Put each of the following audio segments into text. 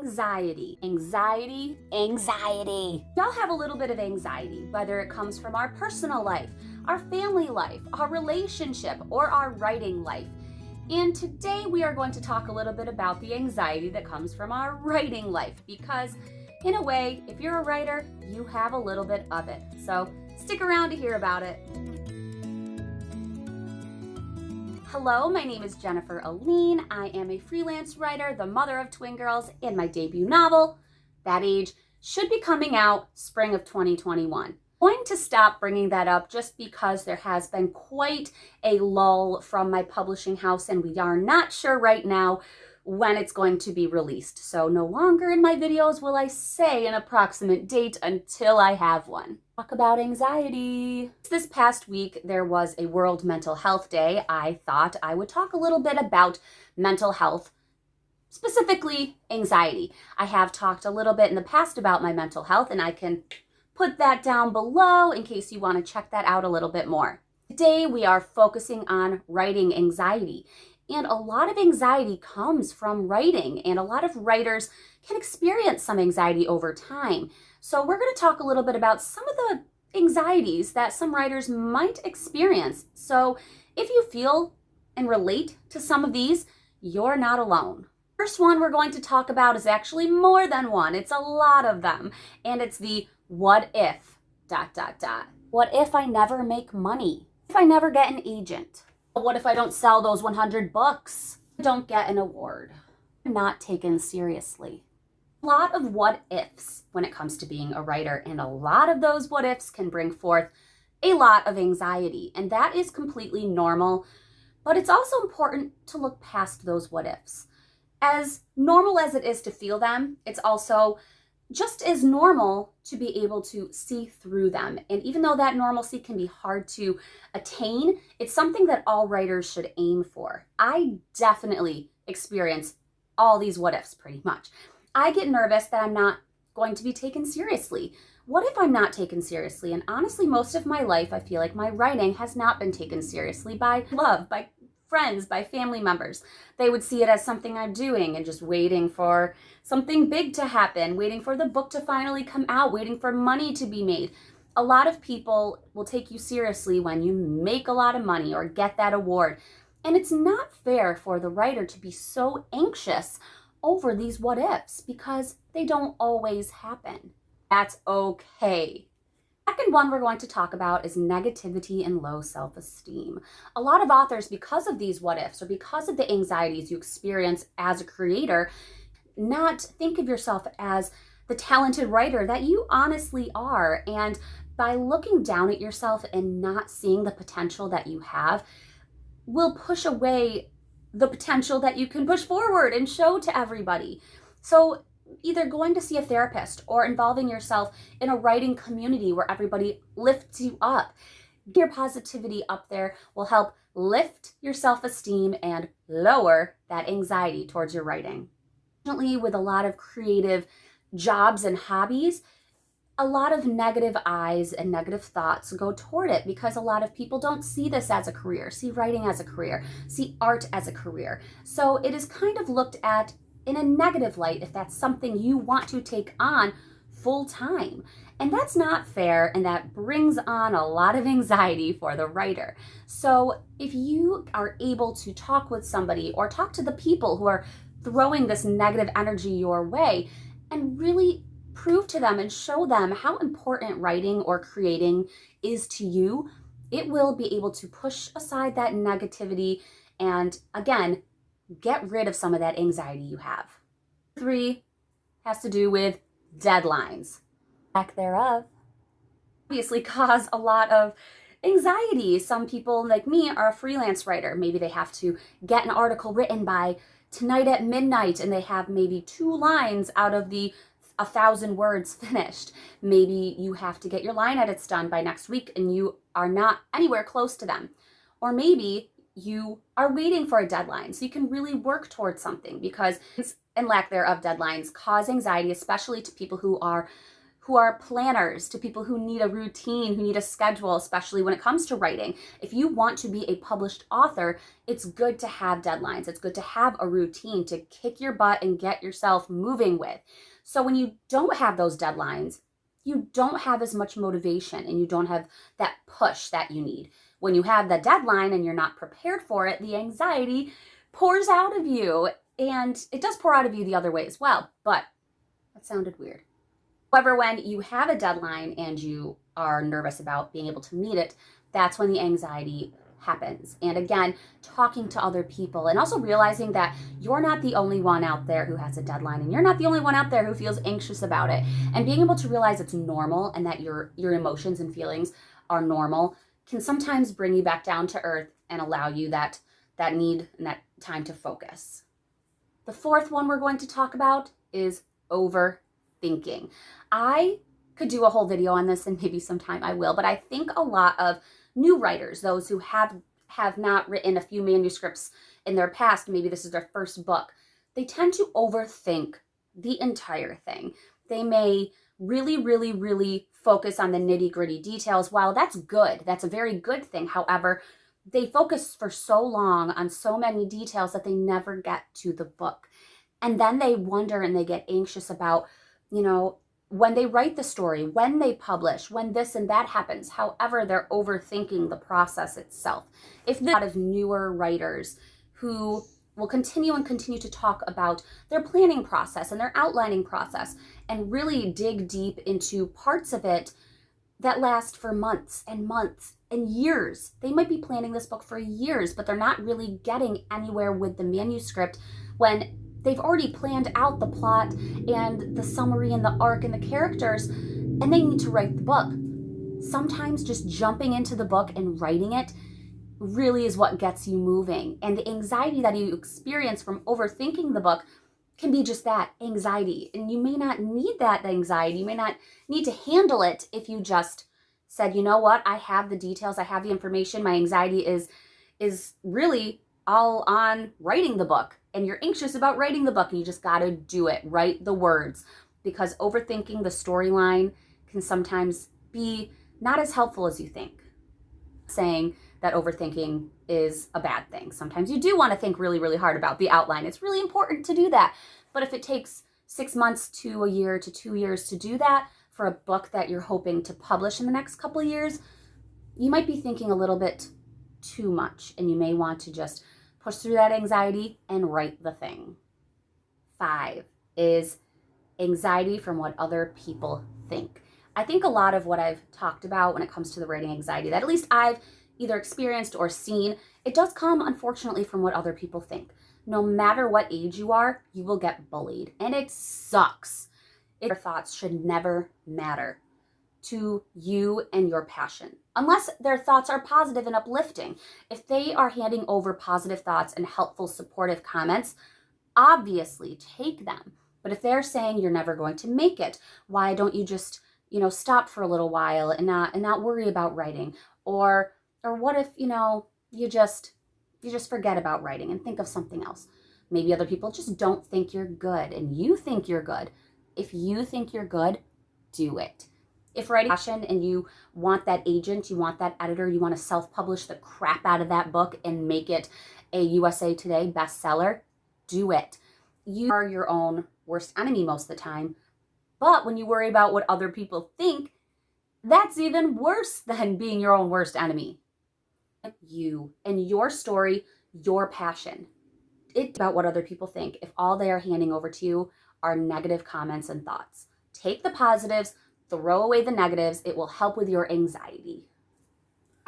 Anxiety. We all have a little bit of anxiety, whether it comes from our personal life, our family life, our relationship, or our writing life. And today we are going to talk a little bit about the anxiety that comes from our writing life, because in a way, if you're a writer, you have a little bit of it. So stick around to hear about it. Hello, my name is Jennifer Aline. I am a freelance writer, the mother of twin girls, and my debut novel, That Age, should be coming out spring of 2021. I'm going to stop bringing that up just because there has been quite a lull from my publishing house, and we are not sure right now when it's going to be released. So no longer in my videos will I say an approximate date until I have one. Talk about anxiety. This past week, there was a World Mental Health Day. I thought I would talk a little bit about mental health, specifically anxiety. I have talked a little bit in the past about my mental health, and I can put that down below in case you want to check that out a little bit more. Today, we are focusing on writing anxiety. And a lot of anxiety comes from writing, and a lot of writers can experience some anxiety over time. So we're going to talk a little bit about some of the anxieties that some writers might experience. So if you feel and relate to some of these, you're not alone. First one we're going to talk about is actually more than one. It's a lot of them. And it's the what if ... What if I never make money? If I never get an agent? What if I don't sell those 100 books? I don't get an award. I'm not taken seriously. A lot of what ifs when it comes to being a writer, and a lot of those what ifs can bring forth a lot of anxiety, and that is completely normal, but it's also important to look past those what ifs. As normal as it is to feel them, it's also just as normal to be able to see through them. And even though that normalcy can be hard to attain, it's something that all writers should aim for. I definitely experience all these what ifs pretty much. I get nervous that I'm not going to be taken seriously. What if I'm not taken seriously? And honestly, most of my life, I feel like my writing has not been taken seriously by love, by friends, by family members. They would see it as something I'm doing and just waiting for something big to happen, waiting for the book to finally come out, waiting for money to be made. A lot of people will take you seriously when you make a lot of money or get that award. And it's not fair for the writer to be so anxious over these what ifs because they don't always happen. That's okay. Second one we're going to talk about is negativity and low self-esteem. A lot of authors, because of these what ifs or because of the anxieties you experience as a creator, not think of yourself as the talented writer that you honestly are. And by looking down at yourself and not seeing the potential that you have, will push away the potential that you can push forward and show to everybody. So either going to see a therapist or involving yourself in a writing community where everybody lifts you up. Your positivity up there will help lift your self-esteem and lower that anxiety towards your writing. Unfortunately, with a lot of creative jobs and hobbies, a lot of negative eyes and negative thoughts go toward it because a lot of people don't see this as a career, see writing as a career, see art as a career. So it is kind of looked at in a negative light if that's something you want to take on full time. And that's not fair, and that brings on a lot of anxiety for the writer. So if you are able to talk with somebody or talk to the people who are throwing this negative energy your way and really prove to them and show them how important writing or creating is to you, it will be able to push aside that negativity and, again, get rid of some of that anxiety you have. 3 has to do with deadlines. Lack thereof obviously cause a lot of anxiety. Some people like me are a freelance writer. Maybe they have to get an article written by tonight at midnight and they have maybe 2 lines out of the 1,000 words finished. Maybe you have to get your line edits done by next week and you are not anywhere close to them. Or maybe you are waiting for a deadline so you can really work towards something, because and lack thereof deadlines cause anxiety, especially to people who are planners, to people who need a routine, who need a schedule, especially when it comes to writing. If you want to be a published author, it's good to have deadlines. It's good to have a routine to kick your butt and get yourself moving with. So when you don't have those deadlines, you don't have as much motivation and you don't have that push that you need. When you have the deadline and you're not prepared for it, the anxiety pours out of you, and it does pour out of you the other way as well, but that sounded weird. However, when you have a deadline and you are nervous about being able to meet it, that's when the anxiety happens. And again, talking to other people and also realizing that you're not the only one out there who has a deadline, and you're not the only one out there who feels anxious about it. And being able to realize it's normal and that your emotions and feelings are normal can sometimes bring you back down to earth and allow you that need and that time to focus. The fourth one we're going to talk about is overthinking. I could do a whole video on this, and maybe sometime I will, but I think a lot of new writers, those who have not written a few manuscripts in their past, maybe this is their first book, they tend to overthink the entire thing. They may really, really, really focus on the nitty-gritty details. While that's good, that's a very good thing. However, they focus for so long on so many details that they never get to the book. And then they wonder and they get anxious about, when they write the story, when they publish, when this and that happens. However, they're overthinking the process itself. If there's a lot of newer writers who will continue to talk about their planning process and their outlining process and really dig deep into parts of it that last for months and months and years. They might be planning this book for years, but they're not really getting anywhere with the manuscript when they've already planned out the plot and the summary and the arc and the characters, and they need to write the book. Sometimes just jumping into the book and writing it really is what gets you moving. And the anxiety that you experience from overthinking the book can be just that, anxiety. And you may not need that anxiety. You may not need to handle it if you just said, you know what, I have the details, I have the information, my anxiety is really all on writing the book. And you're anxious about writing the book, and you just got to do it, write the words, because overthinking the storyline can sometimes be not as helpful as you think. Saying that overthinking is a bad thing. Sometimes you do want to think really, really hard about the outline. It's really important to do that. But if it takes 6 months to a year to 2 years to do that for a book that you're hoping to publish in the next couple of years, you might be thinking a little bit too much, and you may want to just push through that anxiety and write the thing. 5 is anxiety from what other people think. I think a lot of what I've talked about when it comes to the writing anxiety, that at least I've either experienced or seen, it does come, unfortunately, from what other people think. No matter what age you are, you will get bullied, and it sucks. Your thoughts should never matter to you and your passion, unless their thoughts are positive and uplifting. If they are handing over positive thoughts and helpful, supportive comments, obviously take them. But if they're saying you're never going to make it, why don't you just stop for a little while and not worry about writing? Or what if, you just forget about writing and think of something else? Maybe other people just don't think you're good and you think you're good. If you think you're good, do it. If writing passion and you want that agent, you want that editor, you want to self-publish the crap out of that book and make it a USA Today bestseller, do it. You are your own worst enemy most of the time. But when you worry about what other people think, that's even worse than being your own worst enemy. You and your story, your passion. It's about what other people think if all they are handing over to you are negative comments and thoughts. Take the positives, throw away the negatives. It will help with your anxiety.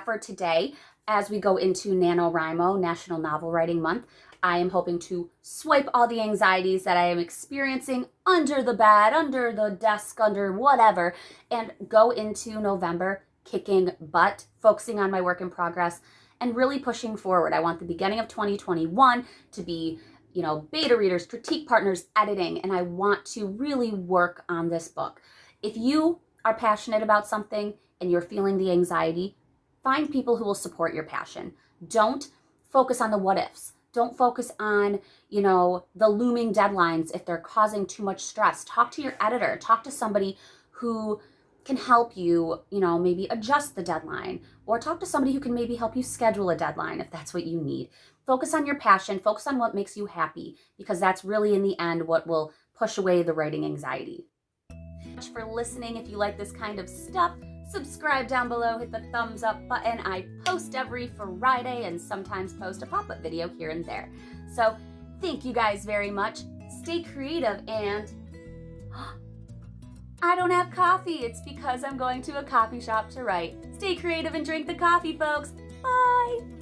For today, as we go into NaNoWriMo, National Novel Writing Month, I am hoping to swipe all the anxieties that I am experiencing under the bed, under the desk, under whatever, and go into November kicking butt, focusing on my work in progress, and really pushing forward. I want the beginning of 2021 to be, beta readers, critique partners, editing, and I want to really work on this book. If you are passionate about something and you're feeling the anxiety, find people who will support your passion. Don't focus on the what ifs. Don't focus on, the looming deadlines if they're causing too much stress. Talk to your editor. Talk to somebody who can help you, maybe adjust the deadline, or talk to somebody who can maybe help you schedule a deadline if that's what you need. Focus on your passion, focus on what makes you happy, because that's really in the end what will push away the writing anxiety. Thanks for listening. If you like this kind of stuff, subscribe down below, hit the thumbs up button. I post every Friday and sometimes post a pop-up video here and there. So thank you guys very much. Stay creative, and I don't have coffee. It's because I'm going to a coffee shop to write. Stay creative and drink the coffee, folks. Bye.